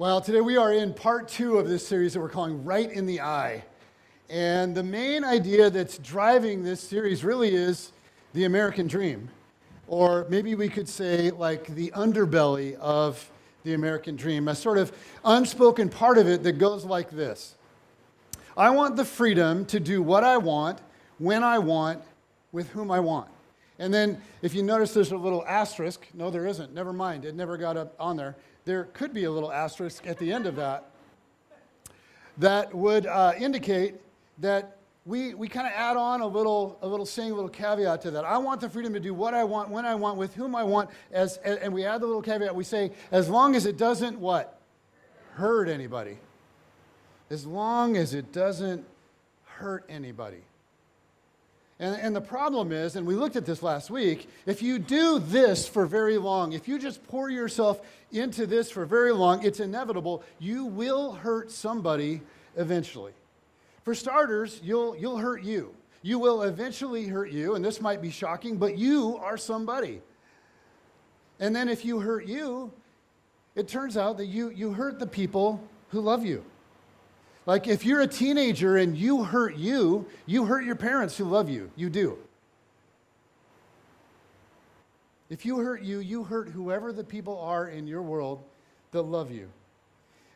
Well, today we are in part 2 of this series that we're calling Right in the Eye. And the main idea that's driving this series really is the American dream. Or maybe we could say like the underbelly of the American dream, a sort of unspoken part of it that goes like this. I want the freedom to do what I want, when I want, with whom I want. And then if you notice there's a little asterisk, no there isn't, never mind, it never got up on there. There could be a little asterisk at the end of that that would indicate that we kind of add on a little saying, a little caveat to that. I want the freedom to do what I want, when I want, with whom I want, and we add the little caveat, we say, as long as it doesn't what? Hurt anybody. As long as it doesn't hurt anybody. And the problem is, and we looked at this last week, if you do this for very long, if you just pour yourself into this for very long, it's inevitable. You will hurt somebody eventually. For starters, you'll hurt you. You will eventually hurt you, and this might be shocking, but you are somebody. And then if you hurt you, it turns out that you hurt the people who love you. Like if you're a teenager and you hurt your parents who love you. You do. If you hurt you hurt whoever the people are in your world that love you.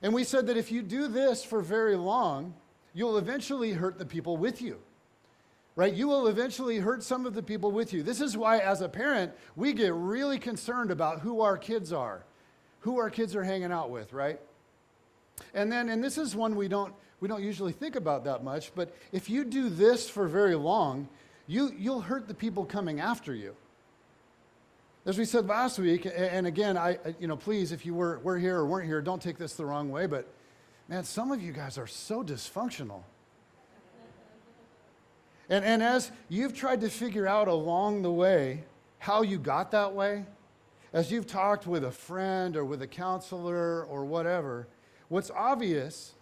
And we said that if you do this for very long, you'll eventually hurt the people with you. Right? You will eventually hurt some of the people with you. This is why as a parent, we get really concerned about who our kids are, who our kids are hanging out with, right? And this is one we don't usually think about that much, but if you do this for very long, you'll hurt the people coming after you. As we said last week, and again, please, if you were here or weren't here, don't take this the wrong way, but man, some of you guys are so dysfunctional. And as you've tried to figure out along the way how you got that way, as you've talked with a friend or with a counselor or whatever, what's obvious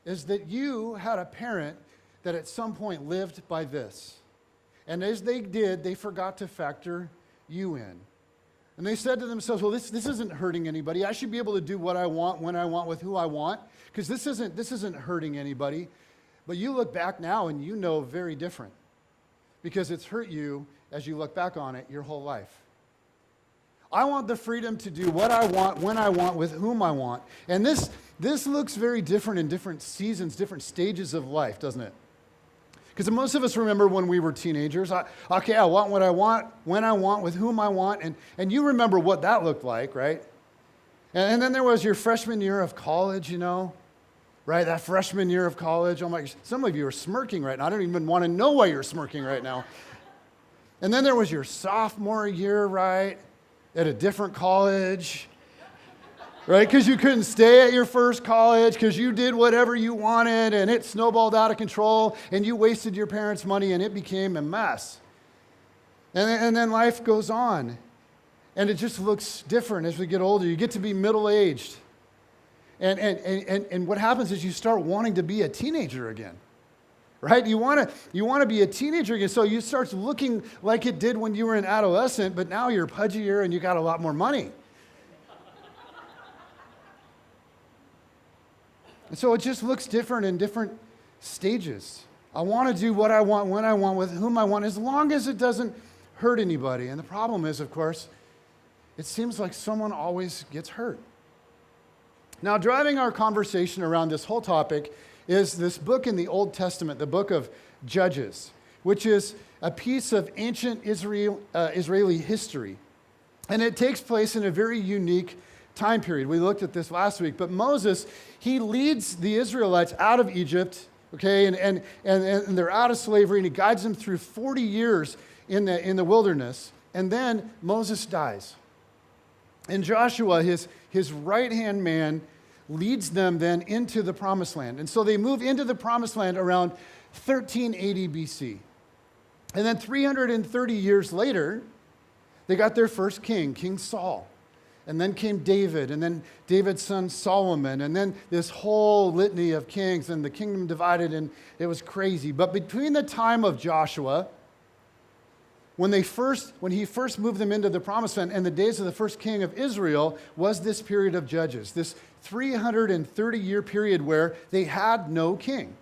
is that you had a parent that at some point lived by this. And as they did, they forgot to factor you in. And they said to themselves, well, this isn't hurting anybody. I should be able to do what I want, when I want, with who I want, because this isn't hurting anybody. But you look back now and you know very different, because it's hurt you as you look back on it your whole life. I want the freedom to do what I want, when I want, with whom I want. And this looks very different in different seasons, different stages of life, doesn't it? Because most of us remember when we were teenagers, I want what I want, when I want, with whom I want. And you remember what that looked like, right? And then there was your freshman year of college, right? That freshman year of college. Oh my gosh, some of you are smirking right now. I don't even want to know why you're smirking right now. And then there was your sophomore year, right? At a different college, right? Because you couldn't stay at your first college because you did whatever you wanted and it snowballed out of control and you wasted your parents' money and it became a mess. And then life goes on and it just looks different as we get older. You get to be middle-aged. And what happens is you start wanting to be a teenager again. Right? You want to be a teenager again, so you start looking like it did when you were an adolescent, but now you're pudgier and you got a lot more money. And so it just looks different in different stages. I want to do what I want, when I want, with whom I want, as long as it doesn't hurt anybody. And the problem is, of course, it seems like someone always gets hurt. Now, driving our conversation around this whole topic is this book in the Old Testament, the book of Judges, which is a piece of ancient Israeli history. And it takes place in a very unique time period. We looked at this last week, but Moses, he leads the Israelites out of Egypt, okay, and they're out of slavery, and he guides them through 40 years in the wilderness, and then Moses dies. And Joshua, his right-hand man, leads them then into the Promised Land. And so they move into the Promised Land around 1380 BC. And then 330 years later, they got their first king, King Saul. And then came David, and then David's son Solomon, and then this whole litany of kings, and the kingdom divided, and it was crazy. But between the time of Joshua, when he first moved them into the Promised Land, and the days of the first king of Israel, was this period of Judges, this 330-year period where they had no king.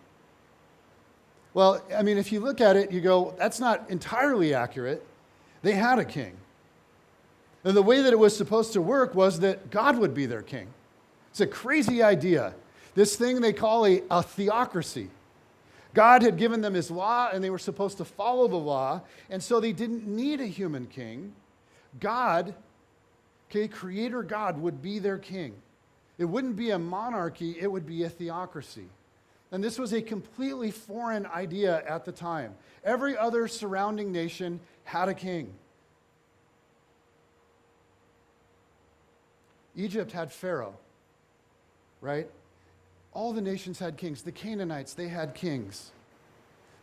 Well, I mean, if you look at it, you go, that's not entirely accurate. They had a king. And the way that it was supposed to work was that God would be their king. It's a crazy idea. This thing they call a theocracy. God had given them his law, and they were supposed to follow the law, and so they didn't need a human king. God, Creator God, would be their king. It wouldn't be a monarchy, it would be a theocracy. And this was a completely foreign idea at the time. Every other surrounding nation had a king. Egypt had Pharaoh, right? All the nations had kings. The Canaanites, they had kings.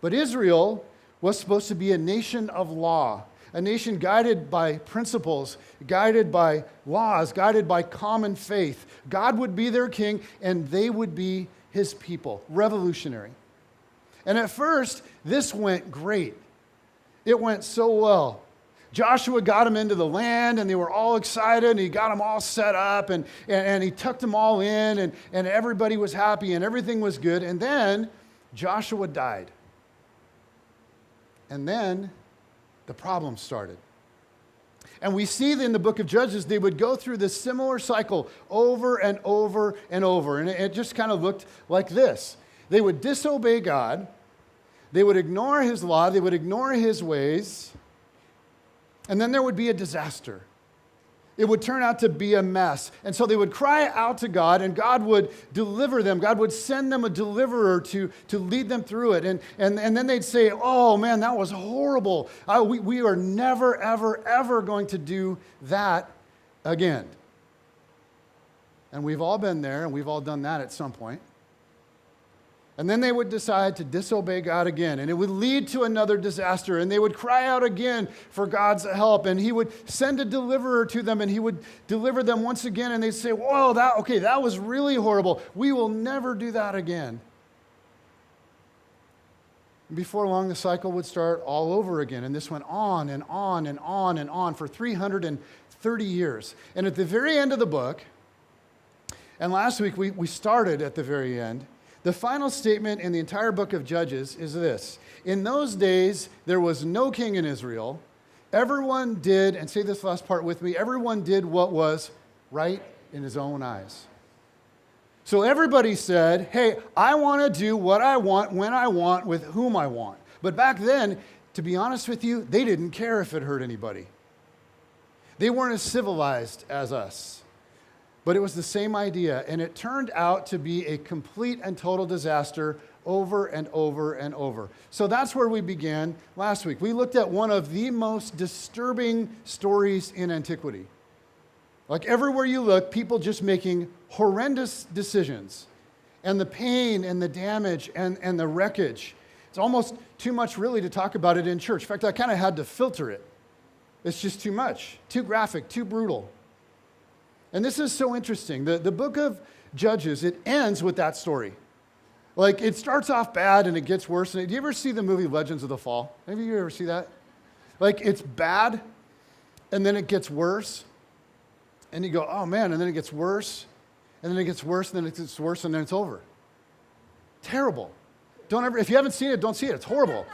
But Israel was supposed to be a nation of law, a nation guided by principles, guided by laws, guided by common faith. God would be their king, and they would be his people. Revolutionary. And at first, this went great. It went so well. Joshua got them into the land, and they were all excited, and he got them all set up, and he tucked them all in, and everybody was happy, and everything was good. And then Joshua died. And then the problem started. And we see in the book of Judges, they would go through this similar cycle over and over and over. And it just kind of looked like this. They would disobey God. They would ignore his law. They would ignore his ways. And then there would be a disaster. It would turn out to be a mess. And so they would cry out to God, and God would deliver them. God would send them a deliverer to lead them through it. And then they'd say, oh man, that was horrible. We are never, ever, ever going to do that again. And we've all been there, and we've all done that at some point. And then they would decide to disobey God again, and it would lead to another disaster, and they would cry out again for God's help, and he would send a deliverer to them, and he would deliver them once again, and they'd say, whoa, that was really horrible. We will never do that again. And before long, the cycle would start all over again, and this went on and on and on and on for 330 years. And at the very end of the book, and last week we started at the very end, the final statement in the entire book of Judges is this. In those days, there was no king in Israel. Everyone did, and say this last part with me, everyone did what was right in his own eyes. So everybody said, hey, I want to do what I want, when I want, with whom I want. But back then, to be honest with you, they didn't care if it hurt anybody. They weren't as civilized as us. But it was the same idea, and it turned out to be a complete and total disaster over and over and over. So that's where we began last week. We looked at one of the most disturbing stories in antiquity. Like everywhere you look, people just making horrendous decisions. And the pain and the damage and the wreckage. It's almost too much really to talk about it in church. In fact, I kind of had to filter it. It's just too much, too graphic, too brutal. And this is so interesting. The book of Judges, it ends with that story. Like, it starts off bad and it gets worse. Do you ever see the movie Legends of the Fall? Any of you ever see that? Like, it's bad, and then it gets worse. And you go, oh man, and then it gets worse, and then it gets worse, and then it gets worse, and then it's over. Terrible. If you haven't seen it, don't see it. It's horrible.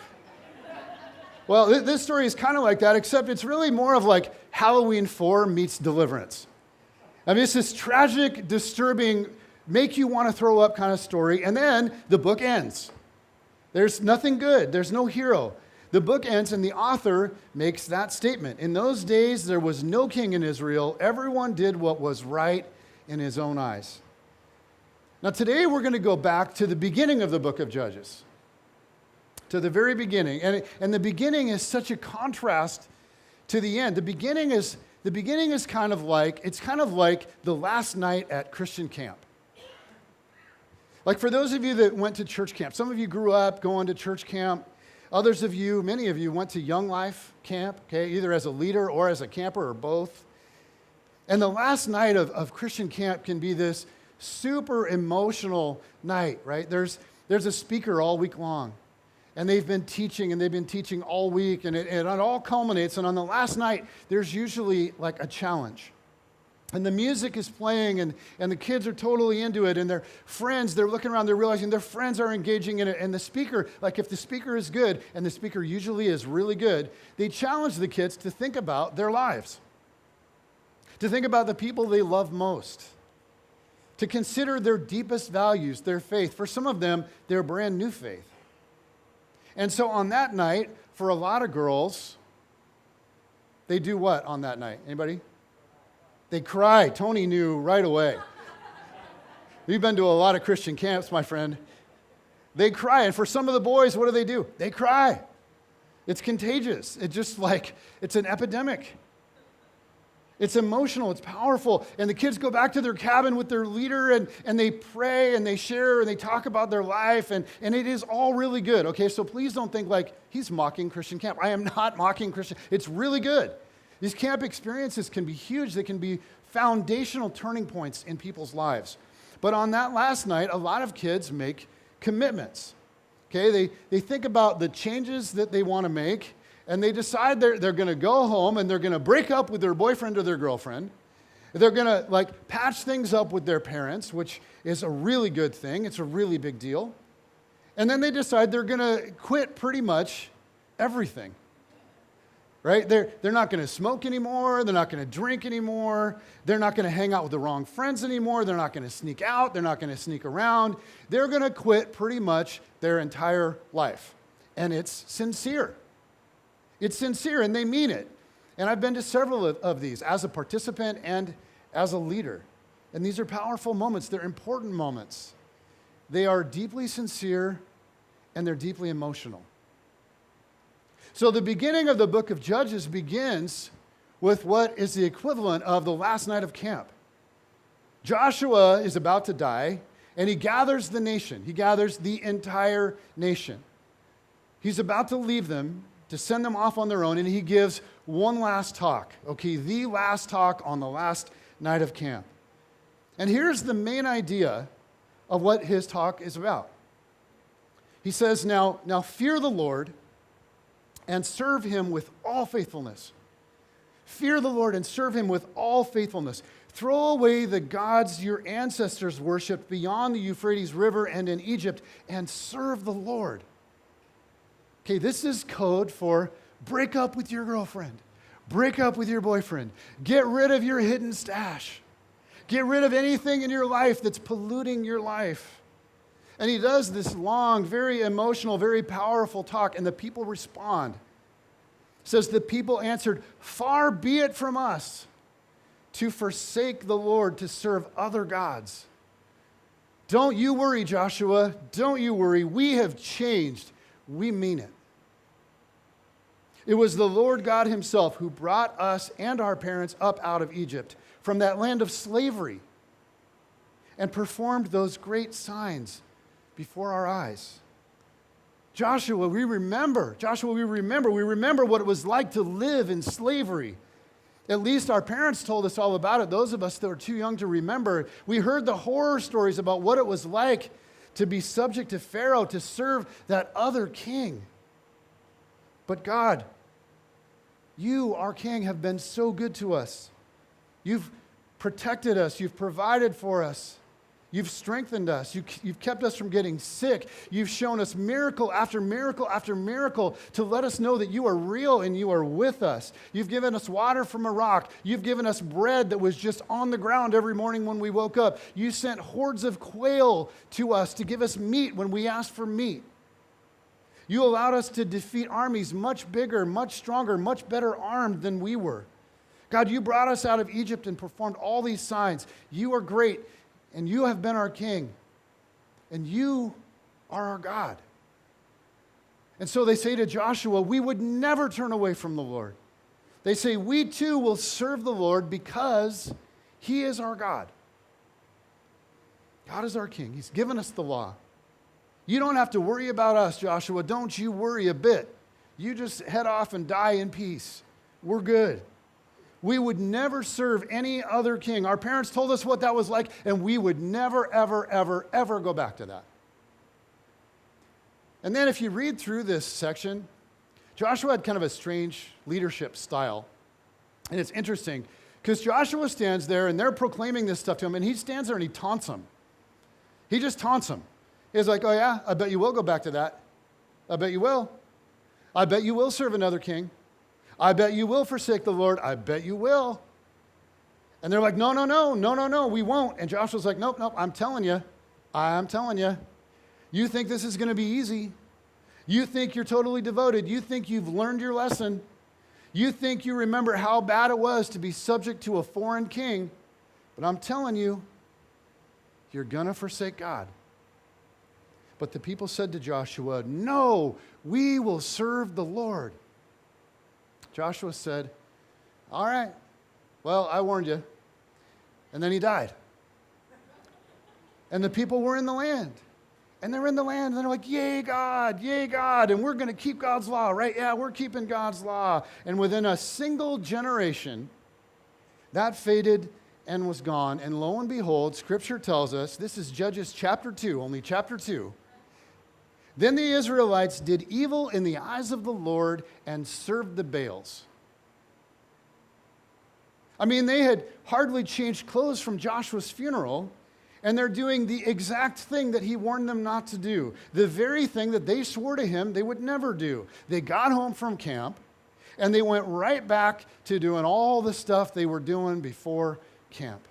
Well, this story is kind of like that, except it's really more of like Halloween 4 meets Deliverance. I mean, it's this tragic, disturbing, make you want to throw up kind of story, and then the book ends. There's nothing good. There's no hero. The book ends, and the author makes that statement. In those days, there was no king in Israel. Everyone did what was right in his own eyes. Now, today, we're going to go back to the beginning of the book of Judges, to the very beginning. And the beginning is such a contrast to the end. The beginning is kind of like the last night at Christian camp. Like for those of you that went to church camp, some of you grew up going to church camp. Others of you, many of you went to Young Life camp, okay, either as a leader or as a camper or both. And the last night of Christian camp can be this super emotional night, right? There's a speaker all week long. And they've been teaching all week, and it all culminates. And on the last night, there's usually like a challenge. And the music is playing, and the kids are totally into it, and their friends, they're looking around, they're realizing their friends are engaging in it, and the speaker, like if the speaker is good, and the speaker usually is really good, they challenge the kids to think about their lives, to think about the people they love most, to consider their deepest values, their faith. For some of them, their brand new faith. And so on that night, for a lot of girls, they do what on that night? Anybody? They cry. Tony knew right away. You've been to a lot of Christian camps, my friend. They cry. And for some of the boys, what do? They cry. It's contagious. It's just like, it's an epidemic. It's emotional. It's powerful. And the kids go back to their cabin with their leader, and they pray, and they share, and they talk about their life, and it is all really good. Okay, so please don't think like he's mocking Christian camp. I am not mocking Christian. It's really good. These camp experiences can be huge. They can be foundational turning points in people's lives. But on that last night, a lot of kids make commitments. Okay, they think about the changes that they want to make, and they decide they're going to go home and they're going to break up with their boyfriend or their girlfriend. They're going to like patch things up with their parents, which is a really good thing. It's a really big deal. And then they decide they're going to quit pretty much everything. Right? They're not going to smoke anymore. They're not going to drink anymore. They're not going to hang out with the wrong friends anymore. They're not going to sneak out. They're not going to sneak around. They're going to quit pretty much their entire life. And it's sincere. It's sincere, and they mean it. And I've been to several of these as a participant and as a leader. And these are powerful moments. They're important moments. They are deeply sincere, and they're deeply emotional. So the beginning of the book of Judges begins with what is the equivalent of the last night of camp. Joshua is about to die, and he gathers the nation. He gathers the entire nation. He's about to leave them, to send them off on their own, and he gives one last talk, okay, the last talk on the last night of camp. And here's the main idea of what his talk is about. He says, now fear the Lord and serve him with all faithfulness. Fear the Lord and serve him with all faithfulness. Throw away the gods your ancestors worshipped beyond the Euphrates River and in Egypt, and serve the Lord. Okay, this is code for break up with your girlfriend. Break up with your boyfriend. Get rid of your hidden stash. Get rid of anything in your life that's polluting your life. And he does this long, very emotional, very powerful talk, and the people respond. It says, the people answered, far be it from us to forsake the Lord to serve other gods. Don't you worry, Joshua. Don't you worry. We have changed. We mean it. It was the Lord God himself who brought us and our parents up out of Egypt, from that land of slavery, and performed those great signs before our eyes. Joshua, we remember what it was like to live in slavery. At least our parents told us all about it. Those of us that were too young to remember, we heard the horror stories about what it was like to be subject to Pharaoh, to serve that other king. But God, you, our King, have been so good to us. You've protected us. You've provided for us. You've strengthened us. You've kept us from getting sick. You've shown us miracle after miracle after miracle to let us know that you are real and you are with us. You've given us water from a rock. You've given us bread that was just on the ground every morning when we woke up. You sent hordes of quail to us to give us meat when we asked for meat. You allowed us to defeat armies much bigger, much stronger, much better armed than we were. God, you brought us out of Egypt and performed all these signs. You are great. And you have been our King, and you are our God. And so they say to Joshua, we would never turn away from the Lord. They say, we too will serve the Lord because he is our God. God is our King. He's given us the law. You don't have to worry about us, Joshua. Don't you worry a bit. You just head off and die in peace. We're good. We would never serve any other king. Our parents told us what that was like, and we would never, ever, ever, ever go back to that. And then if you read through this section, Joshua had kind of a strange leadership style. And it's interesting Because Joshua stands there and they're proclaiming this stuff to him, and he stands there and he taunts them. He just taunts them. He's like, oh yeah, I bet you will go back to that. I bet you will. I bet you will serve another king. I bet you will forsake the Lord. I bet you will. And they're like, no, we won't. And Joshua's like, nope, I'm telling you. You think this is going to be easy. You think you're totally devoted. You think you've learned your lesson. You think you remember how bad it was to be subject to a foreign king. But I'm telling you, you're going to forsake God. But the people said to Joshua, no, we will serve the Lord. Joshua said, all right, well, I warned you. And then he died. And the people were in the land. And they're in the land, and they're like, yay, God, and we're going to keep God's law, right? Yeah, we're keeping God's law. And within a single generation, that faded and was gone. And lo and behold, Scripture tells us, this is Judges chapter 2, only chapter 2. Then the Israelites did evil in the eyes of the Lord and served the Baals. I mean, they had hardly changed clothes from Joshua's funeral, and they're doing the exact thing that he warned them not to do. The very thing that they swore to him they would never do. They got home from camp, and they went right back to doing all the stuff they were doing before camp.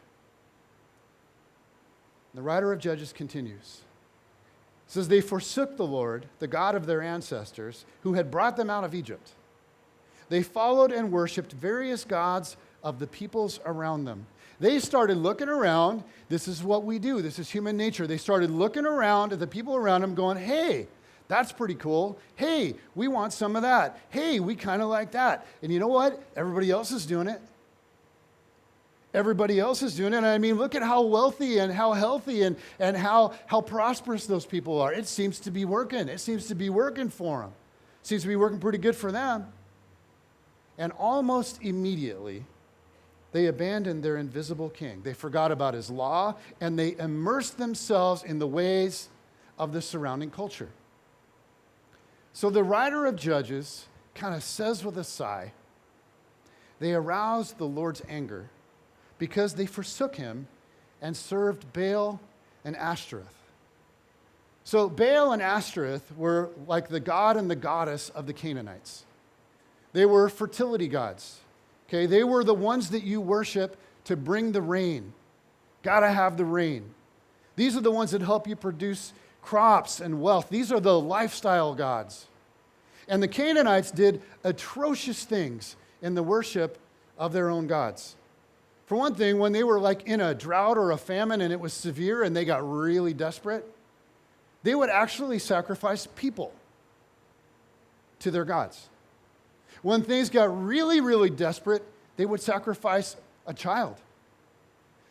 The writer of Judges continues. It says, they forsook the Lord, the God of their ancestors, who had brought them out of Egypt. They followed and worshiped various gods of the peoples around them. They started looking around. This is what we do. This is human nature. They started looking around at the people around them going, hey, that's pretty cool. Hey, we want some of that. Hey, we kind of like that. And you know what? Everybody else is doing it. Everybody else is doing it. And I mean, look at how wealthy and how healthy and how prosperous those people are. It seems to be working. It seems to be working for them. It seems to be working pretty good for them. And almost immediately, they abandoned their invisible king. They forgot about his law, and they immersed themselves in the ways of the surrounding culture. So the writer of Judges kind of says with a sigh, they aroused the Lord's anger because they forsook him and served Baal and Ashtoreth. So Baal and Ashtoreth were like the god and the goddess of the Canaanites. They were fertility gods. Okay, they were the ones that you worship to bring the rain. Gotta have the rain. These are the ones that help you produce crops and wealth. These are the lifestyle gods. And the Canaanites did atrocious things in the worship of their own gods. For one thing, when they were like in a drought or a famine and it was severe and they got really desperate, they would actually sacrifice people to their gods. When things got really, really desperate, they would sacrifice a child.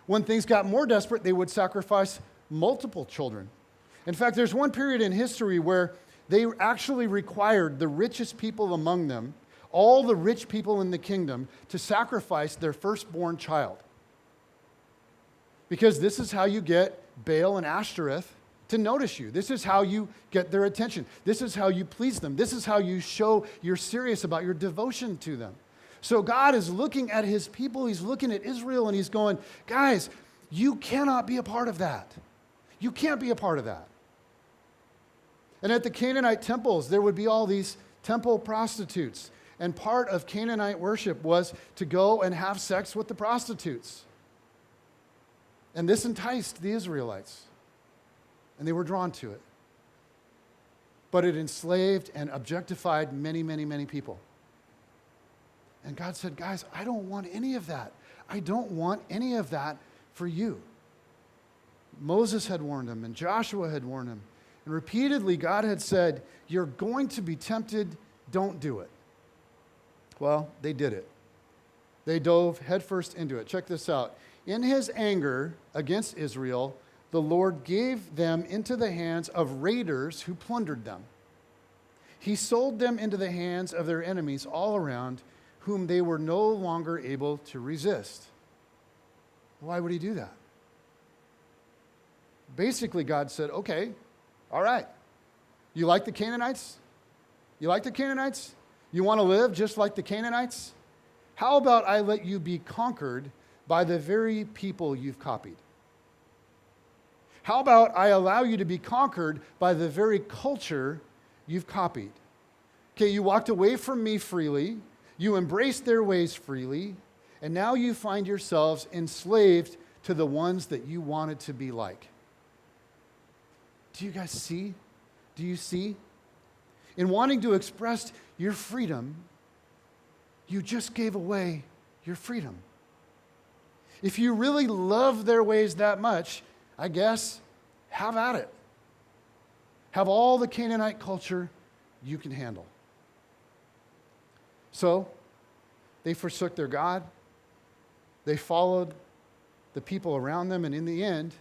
When things got more desperate, they would sacrifice multiple children. In fact, there's one period in history where they actually required the richest people among them, all the rich people in the kingdom, to sacrifice their firstborn child. Because this is how you get Baal and Ashtoreth to notice you. This is how you get their attention. This is how you please them. This is how you show you're serious about your devotion to them. So God is looking at his people. He's looking at Israel and he's going, guys, you cannot be a part of that. You can't be a part of that. And at the Canaanite temples, there would be all these temple prostitutes. And part of Canaanite worship was to go and have sex with the prostitutes. And this enticed the Israelites. And they were drawn to it. But it enslaved and objectified many, many, many people. And God said, guys, I don't want any of that. I don't want any of that for you. Moses had warned him, and Joshua had warned him. And repeatedly, God had said, you're going to be tempted, don't do it. Well, they did it. They dove headfirst into it. Check this out. In his anger against Israel, the Lord gave them into the hands of raiders who plundered them. He sold them into the hands of their enemies all around, whom they were no longer able to resist. Why would he do that? Basically, God said, okay, all right. You like the Canaanites? You like the Canaanites? You want to live just like the Canaanites? How about I let you be conquered by the very people you've copied? How about I allow you to be conquered by the very culture you've copied? Okay, you walked away from me freely, you embraced their ways freely, and now you find yourselves enslaved to the ones that you wanted to be like. Do you guys see? Do you see? In wanting to express your freedom, you just gave away your freedom. If you really love their ways that much, I guess, have at it. Have all the Canaanite culture you can handle. So, they forsook their God. They followed the people around them, and in the end,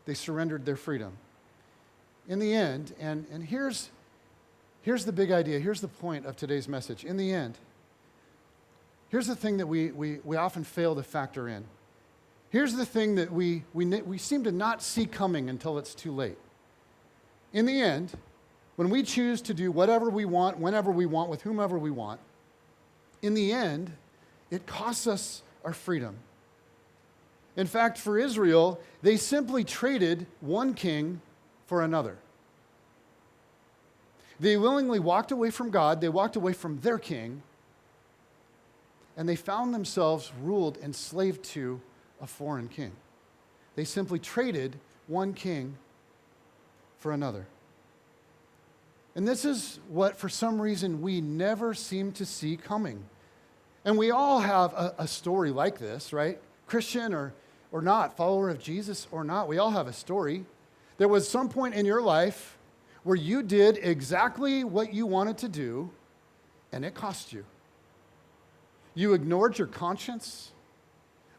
they surrendered their freedom. In the end, and here's the big idea, here's the point of today's message. In the end, here's the thing that we often fail to factor in. Here's the thing that we seem to not see coming until it's too late. In the end, when we choose to do whatever we want, whenever we want, with whomever we want, in the end, it costs us our freedom. In fact, for Israel, they simply traded one king for another. They willingly walked away from God, they walked away from their king, and they found themselves ruled, enslaved to a foreign king. They simply traded one king for another. And this is what, for some reason, we never seem to see coming. And we all have a story like this, right? Christian or not, follower of Jesus or not, we all have a story. There was some point in your life where you did exactly what you wanted to do, and it cost you. You ignored your conscience,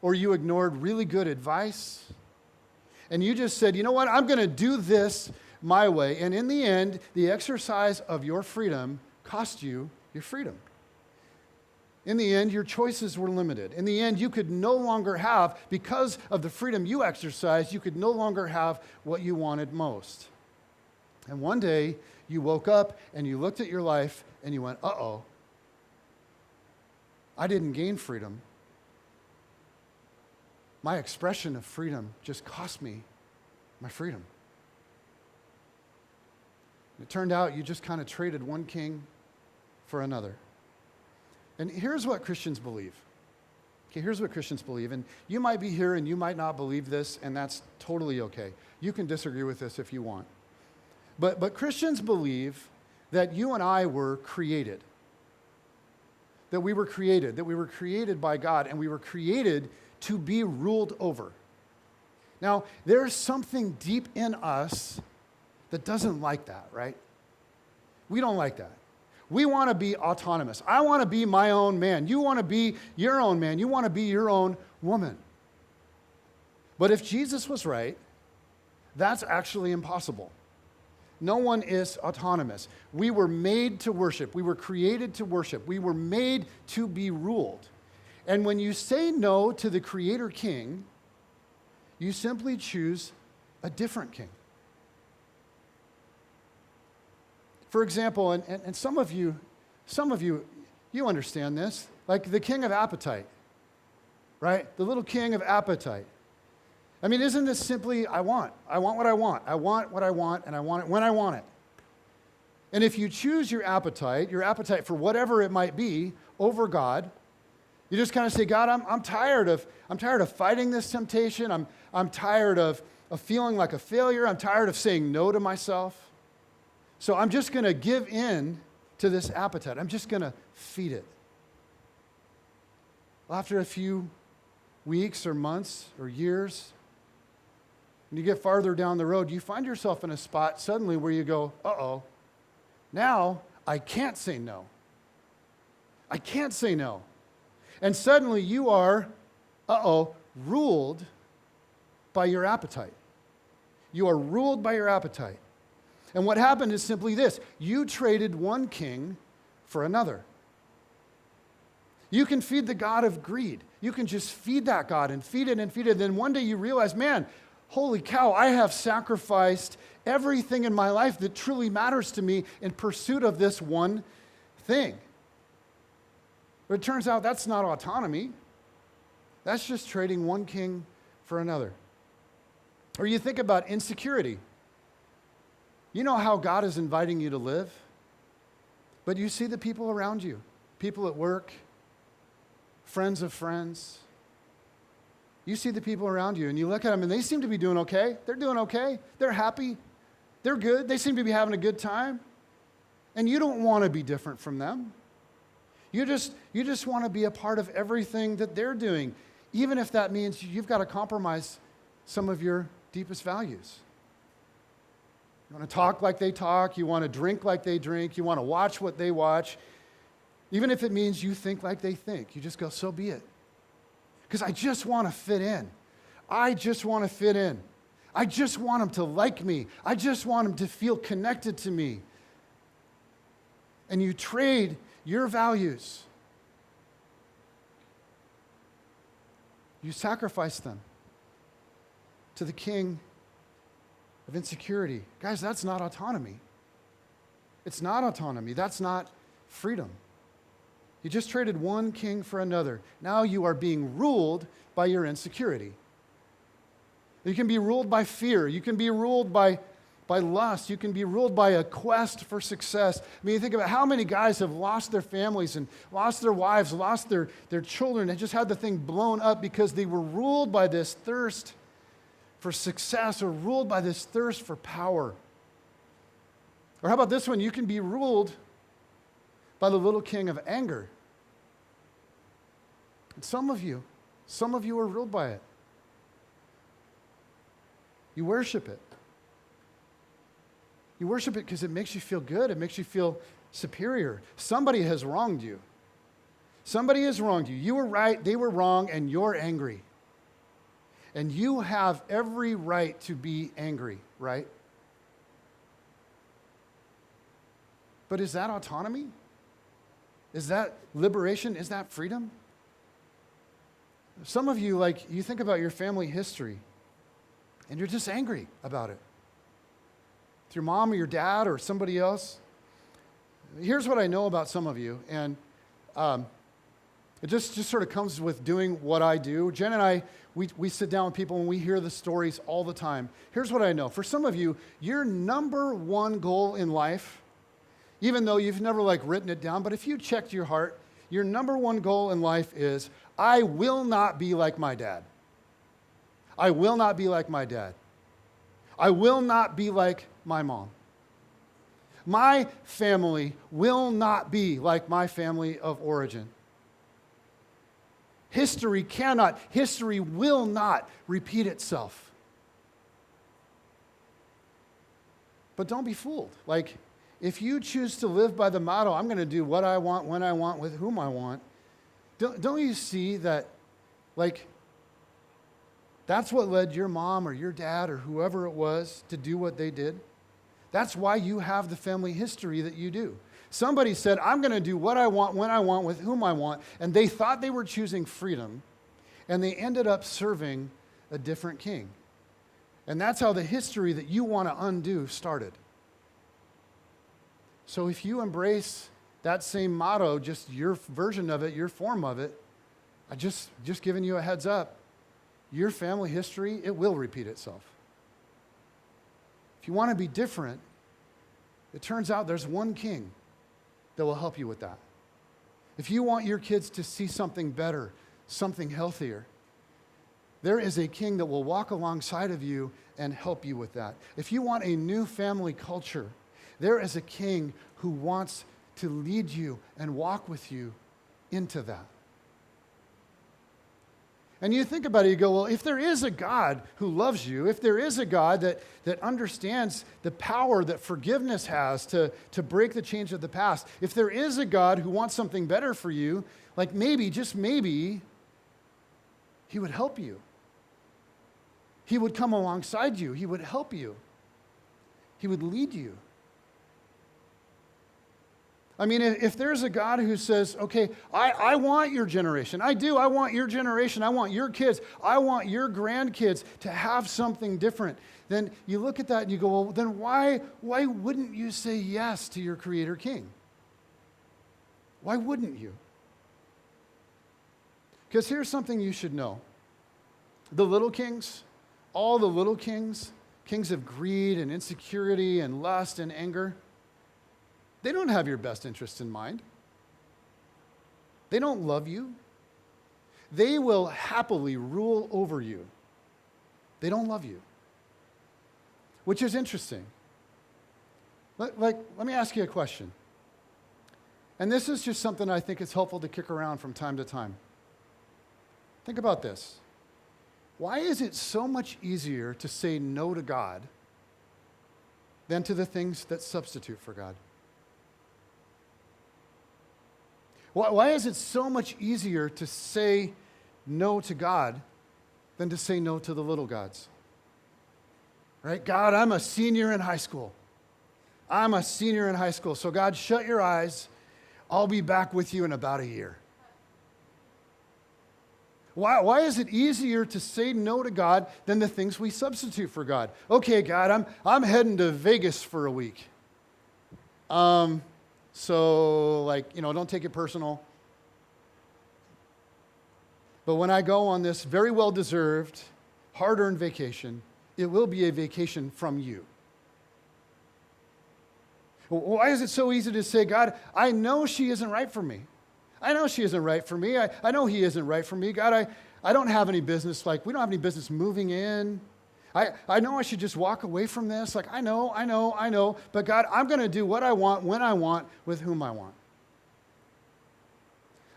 or you ignored really good advice, and you just said, you know what, I'm going to do this my way. And in the end, the exercise of your freedom cost you your freedom. In the end, your choices were limited. In the end, you could no longer have, because of the freedom you exercised, you could no longer have what you wanted most. And one day, you woke up and you looked at your life and you went, uh-oh, I didn't gain freedom. My expression of freedom just cost me my freedom. It turned out you just kind of traded one king for another. And here's what Christians believe. Okay, here's what Christians believe. And you might be here and you might not believe this, and that's totally okay. You can disagree with this if you want. But Christians believe that you and I were created. That we were created by God, and we were created to be ruled over. Now, there's something deep in us that doesn't like that, right? We don't like that. We want to be autonomous. I want to be my own man. You want to be your own man. You want to be your own woman. But if Jesus was right, that's actually impossible. No one is autonomous. We were made to worship. We were created to worship. We were made to be ruled. And when you say no to the Creator King, you simply choose a different king. For example, and some of you, you understand this, like the king of appetite, right? The little king of appetite. I mean, isn't this simply, I want what I want, I want what I want, and I want it when I want it. And if you choose your appetite for whatever it might be, over God, you just kind of say, God, I'm tired of fighting this temptation. I'm tired of feeling like a failure. I'm tired of saying no to myself. So I'm just going to give in to this appetite. I'm just going to feed it. Well, after a few weeks or months or years, when you get farther down the road, you find yourself in a spot suddenly where you go, uh-oh, now I can't say no. I can't say no. And suddenly you are, ruled by your appetite. You are ruled by your appetite. And what happened is simply this. You traded one king for another. You can feed the god of greed. You can just feed that god and feed it and feed it. And then one day you realize, man, holy cow, I have sacrificed everything in my life that truly matters to me in pursuit of this one thing. But it turns out that's not autonomy. That's just trading one king for another. Or you think about insecurity. You know how God is inviting you to live, but you see the people around you, people at work, friends of friends. You see the people around you and you look at them and they seem to be doing okay. They're doing okay. They're happy. They're good. They seem to be having a good time. And you don't want to be different from them. You just want to be a part of everything that they're doing, even if that means you've got to compromise some of your deepest values. You want to talk like they talk. You want to drink like they drink. You want to watch what they watch. Even if it means you think like they think. You just go, so be it. Because I just want to fit in. I just want to fit in. I just want them to like me. I just want them to feel connected to me. And you trade your values. You sacrifice them to the king of insecurity. Guys, that's not autonomy. It's not autonomy. That's not freedom. You just traded one king for another. Now you are being ruled by your insecurity. You can be ruled by fear. You can be ruled by lust. You can be ruled by a quest for success. I mean, you think about how many guys have lost their families and lost their wives, lost their children, and just had the thing blown up because they were ruled by this thirst for success or ruled by this thirst for power. Or how about this one? You can be ruled by the little king of anger. And some of you are ruled by it. You worship it. You worship it because it makes you feel good. It makes you feel superior. Somebody has wronged you. Somebody has wronged you. You were right, they were wrong, and you're angry. And you have every right to be angry, right? But is that autonomy? Is that liberation? Is that freedom? Some of you, you think about your family history, and you're just angry about it. With your mom or your dad or somebody else. Here's what I know about some of you, and it just sort of comes with doing what I do. Jen and I, we sit down with people and we hear the stories all the time. Here's what I know. For some of you, your number one goal in life, even though you've never written it down, but if you checked your heart, your number one goal in life is, I will not be like my dad. I will not be like my dad. I will not be like my mom. My family will not be like my family of origin. History will not repeat itself. But don't be fooled. If you choose to live by the motto, I'm going to do what I want, when I want, with whom I want, don't you see that, that's what led your mom or your dad or whoever it was to do what they did? That's why you have the family history that you do. Somebody said, I'm going to do what I want, when I want, with whom I want, and they thought they were choosing freedom, and they ended up serving a different king. And that's how the history that you want to undo started. So if you embrace that same motto, just your version of it, your form of it, I just giving you a heads up, your family history, it will repeat itself. If you want to be different, it turns out there's one king that will help you with that. If you want your kids to see something better, something healthier, there is a king that will walk alongside of you and help you with that. If you want a new family culture, there is a king who wants to lead you and walk with you into that. And you think about it, you go, well, if there is a God who loves you, if there is a God that understands the power that forgiveness has to break the chains of the past, if there is a God who wants something better for you, maybe, just maybe, he would help you. He would come alongside you. He would help you. He would lead you. I mean, if there's a God who says, okay, I want your generation. I do. I want your generation. I want your kids. I want your grandkids to have something different. Then you look at that and you go, well, then why wouldn't you say yes to your Creator King? Why wouldn't you? Because here's something you should know. The little kings, all the little kings, kings of greed and insecurity and lust and anger, they don't have your best interest in mind. They don't love you. They will happily rule over you. They don't love you, which is interesting. Let me ask you a question. And this is just something I think is helpful to kick around from time to time. Think about this. Why is it so much easier to say no to God than to the things that substitute for God? Why is it so much easier to say no to God than to say no to the little gods? Right? God, I'm a senior in high school. I'm a senior in high school. So God, shut your eyes. I'll be back with you in about a year. Why is it easier to say no to God than the things we substitute for God? Okay, God, I'm heading to Vegas for a week. So, don't take it personal. But when I go on this very well-deserved, hard-earned vacation, it will be a vacation from you. Why is it so easy to say, God, I know she isn't right for me. I know she isn't right for me. I know he isn't right for me. God, I don't have any business, we don't have any business moving in. I know I should just walk away from this. I know. But God, I'm going to do what I want, when I want, with whom I want.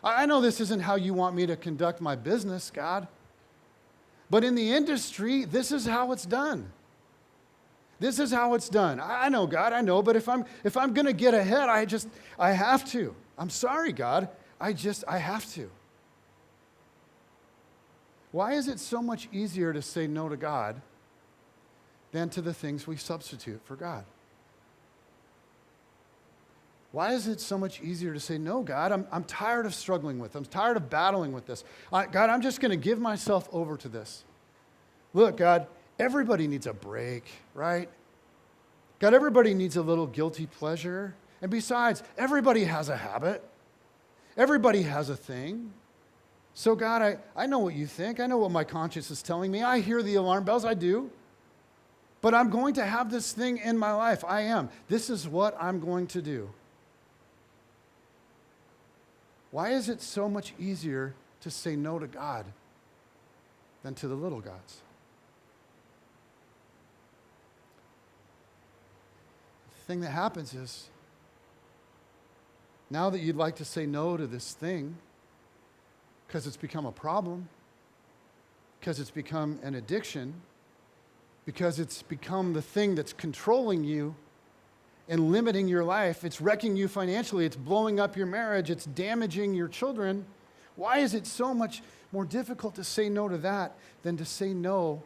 I know this isn't how you want me to conduct my business, God. But in the industry, this is how it's done. This is how it's done. I know, God, I know. But if I'm going to get ahead, I have to. I'm sorry, God. I have to. Why is it so much easier to say no to God than to the things we substitute for God? Why is it so much easier to say, no, God, I'm tired of struggling with this. I'm tired of battling with this. God, I'm just going to give myself over to this. Look, God, everybody needs a break, right? God, everybody needs a little guilty pleasure. And besides, everybody has a habit. Everybody has a thing. So God, I know what you think. I know what my conscience is telling me. I hear the alarm bells. I do. But I'm going to have this thing in my life. I am. This is what I'm going to do. Why is it so much easier to say no to God than to the little gods? The thing that happens is, now that you'd like to say no to this thing, because it's become a problem, because it's become an addiction, because it's become the thing that's controlling you and limiting your life, it's wrecking you financially, it's blowing up your marriage, it's damaging your children. Why is it so much more difficult to say no to that than to say no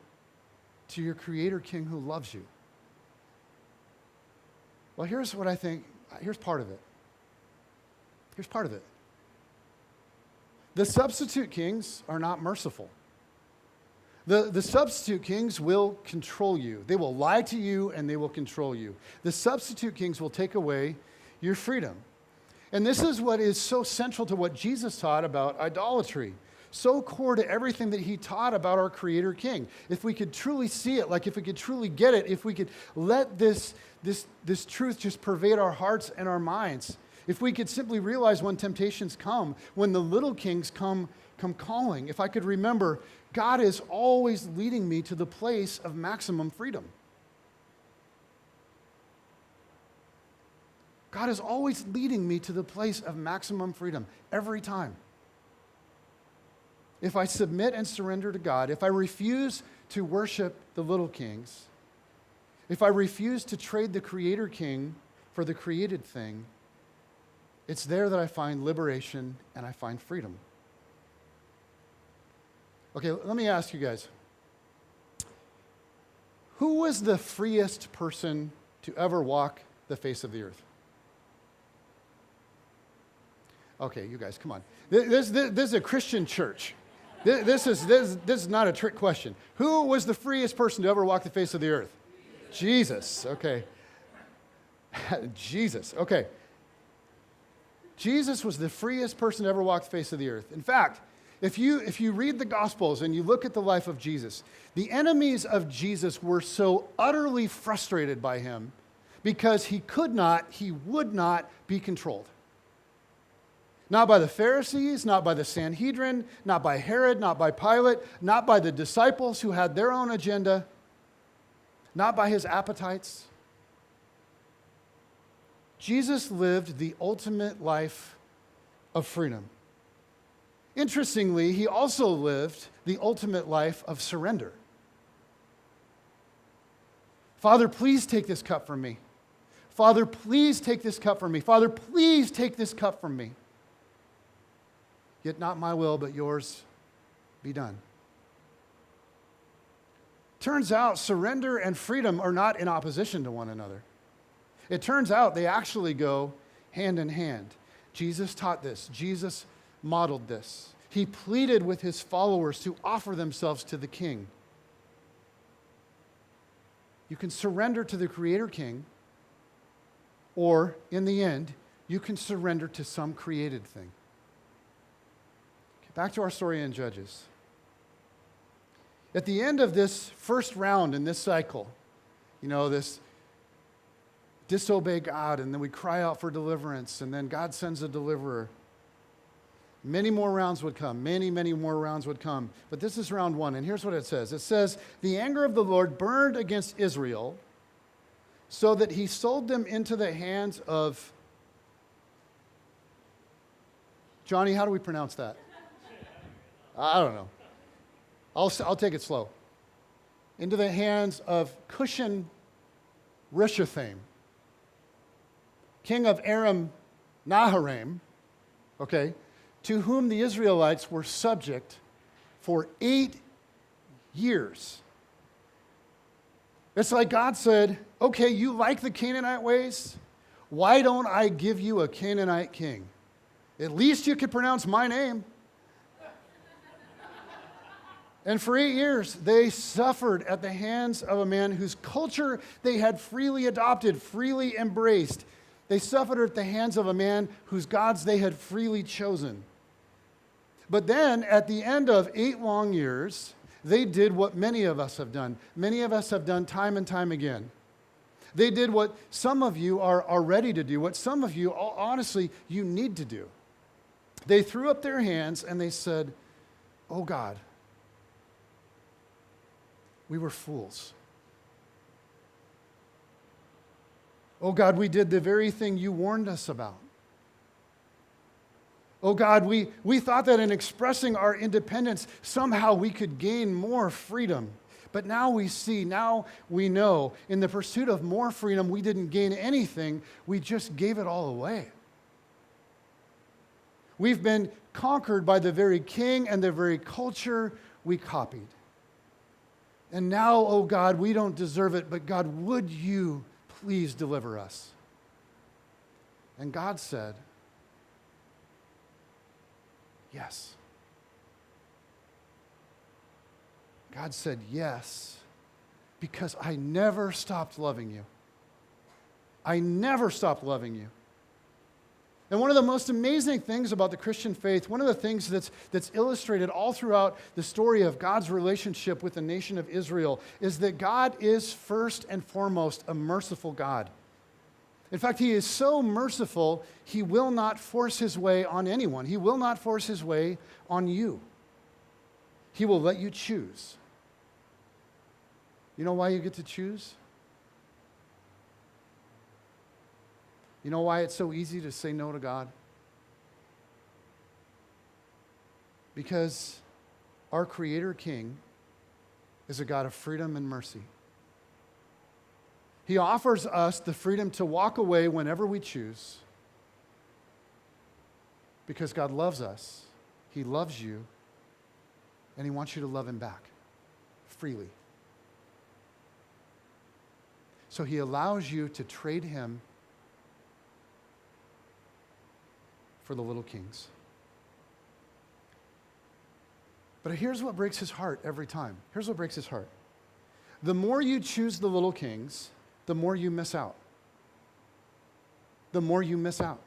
to your Creator King who loves you? Well, here's what I think. Here's part of it. Here's part of it. The substitute kings are not merciful. The substitute kings will control you. They will lie to you and they will control you. The substitute kings will take away your freedom. And this is what is so central to what Jesus taught about idolatry. So core to everything that he taught about our Creator King. If we could truly see it, if we could truly get it, if we could let this truth just pervade our hearts and our minds, if we could simply realize when temptations come, when the little kings come calling, if I could remember, God is always leading me to the place of maximum freedom. God is always leading me to the place of maximum freedom every time. If I submit and surrender to God, if I refuse to worship the little kings, if I refuse to trade the Creator King for the created thing, it's there that I find liberation and I find freedom. Okay, let me ask you guys. Who was the freest person to ever walk the face of the earth? Okay, you guys, come on. This is a Christian church. This is not a trick question. Who was the freest person to ever walk the face of the earth? Jesus. Okay. Jesus. Okay. Jesus was the freest person to ever walk the face of the earth. In fact, If you read the Gospels and you look at the life of Jesus, the enemies of Jesus were so utterly frustrated by him because he would not be controlled. Not by the Pharisees, not by the Sanhedrin, not by Herod, not by Pilate, not by the disciples who had their own agenda, not by his appetites. Jesus lived the ultimate life of freedom. Interestingly, he also lived the ultimate life of surrender. Father, please take this cup from me. Father, please take this cup from me. Father, please take this cup from me. Yet not my will, but yours be done. Turns out surrender and freedom are not in opposition to one another. It turns out they actually go hand in hand. Jesus taught this. Jesus modeled this. He pleaded with his followers to offer themselves to the King. You can surrender to the Creator King, or in the end, you can surrender to some created thing. Okay, back to our story in Judges. At the end of this first round in this cycle, this disobey God, and then we cry out for deliverance, and then God sends a deliverer. Many more rounds would come. Many, many more rounds would come. But this is round one, and here's what it says. It says, the anger of the Lord burned against Israel so that he sold them into the hands of... Johnny, how do we pronounce that? I don't know. I'll take it slow. Into the hands of Cushan Rishathaim, king of Aram Naharaim, okay, to whom the Israelites were subject for 8 years. It's like God said, okay, you like the Canaanite ways? Why don't I give you a Canaanite king? At least you could pronounce my name. And for 8 years, they suffered at the hands of a man whose culture they had freely adopted, freely embraced. They suffered at the hands of a man whose gods they had freely chosen. But then, at the end of 8 long years, they did what many of us have done. Many of us have done time and time again. They did what some of you are ready to do, what some of you, honestly, you need to do. They threw up their hands and they said, oh God, we were fools. Oh God, we did the very thing you warned us about. Oh God, we thought that in expressing our independence, somehow we could gain more freedom. But now we see, now we know, in the pursuit of more freedom, we didn't gain anything, we just gave it all away. We've been conquered by the very king and the very culture we copied. And now, oh God, we don't deserve it, but God, would you please deliver us? And God said, yes. God said, yes, because I never stopped loving you. I never stopped loving you. And one of the most amazing things about the Christian faith, one of the things that's illustrated all throughout the story of God's relationship with the nation of Israel, is that God is first and foremost a merciful God. In fact, he is so merciful, he will not force his way on anyone. He will not force his way on you. He will let you choose. You know why you get to choose? You know why it's so easy to say no to God? Because our Creator King is a God of freedom and mercy. He offers us the freedom to walk away whenever we choose because God loves us. He loves you, and he wants you to love him back freely. So he allows you to trade him for the little kings. But here's what breaks his heart every time. Here's what breaks his heart. The more you choose the little kings, the more you miss out. The more you miss out.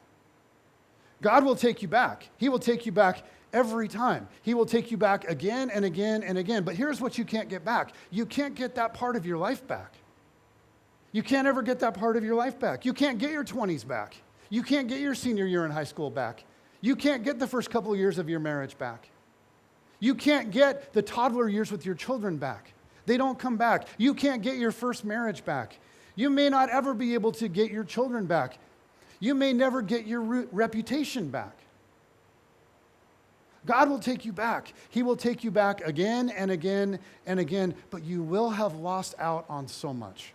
God will take you back. He will take you back every time. He will take you back again and again and again. But here's what you can't get back. You can't get that part of your life back. You can't ever get that part of your life back. You can't get your 20s back. You can't get your senior year in high school back. You can't get the first couple of years of your marriage back. You can't get the toddler years with your children back. They don't come back. You can't get your first marriage back. You may not ever be able to get your children back. You may never get your reputation back. God will take you back. He will take you back again and again and again, but you will have lost out on so much.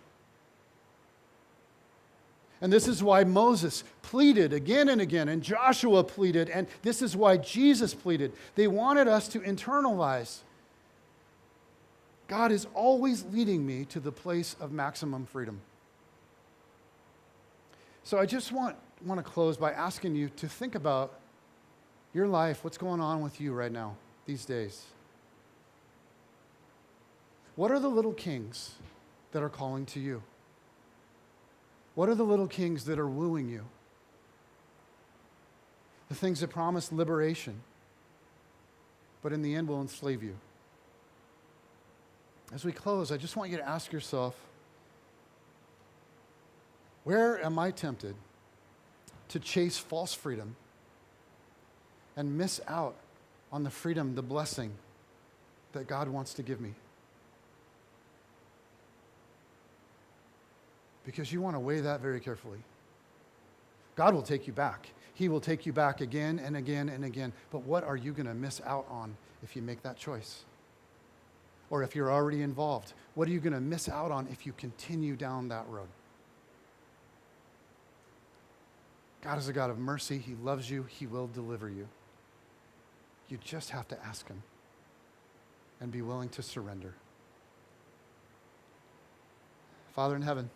And this is why Moses pleaded again and again, and Joshua pleaded, and this is why Jesus pleaded. They wanted us to internalize, God is always leading me to the place of maximum freedom. So I just want to close by asking you to think about your life, what's going on with you right now, these days. What are the little kings that are calling to you? What are the little kings that are wooing you? The things that promise liberation, but in the end will enslave you. As we close, I just want you to ask yourself, where am I tempted to chase false freedom and miss out on the freedom, the blessing that God wants to give me? Because you want to weigh that very carefully. God will take you back. He will take you back again and again and again. But what are you going to miss out on if you make that choice? Or if you're already involved, what are you going to miss out on if you continue down that road? God is a God of mercy. He loves you. He will deliver you. You just have to ask Him and be willing to surrender. Father in heaven,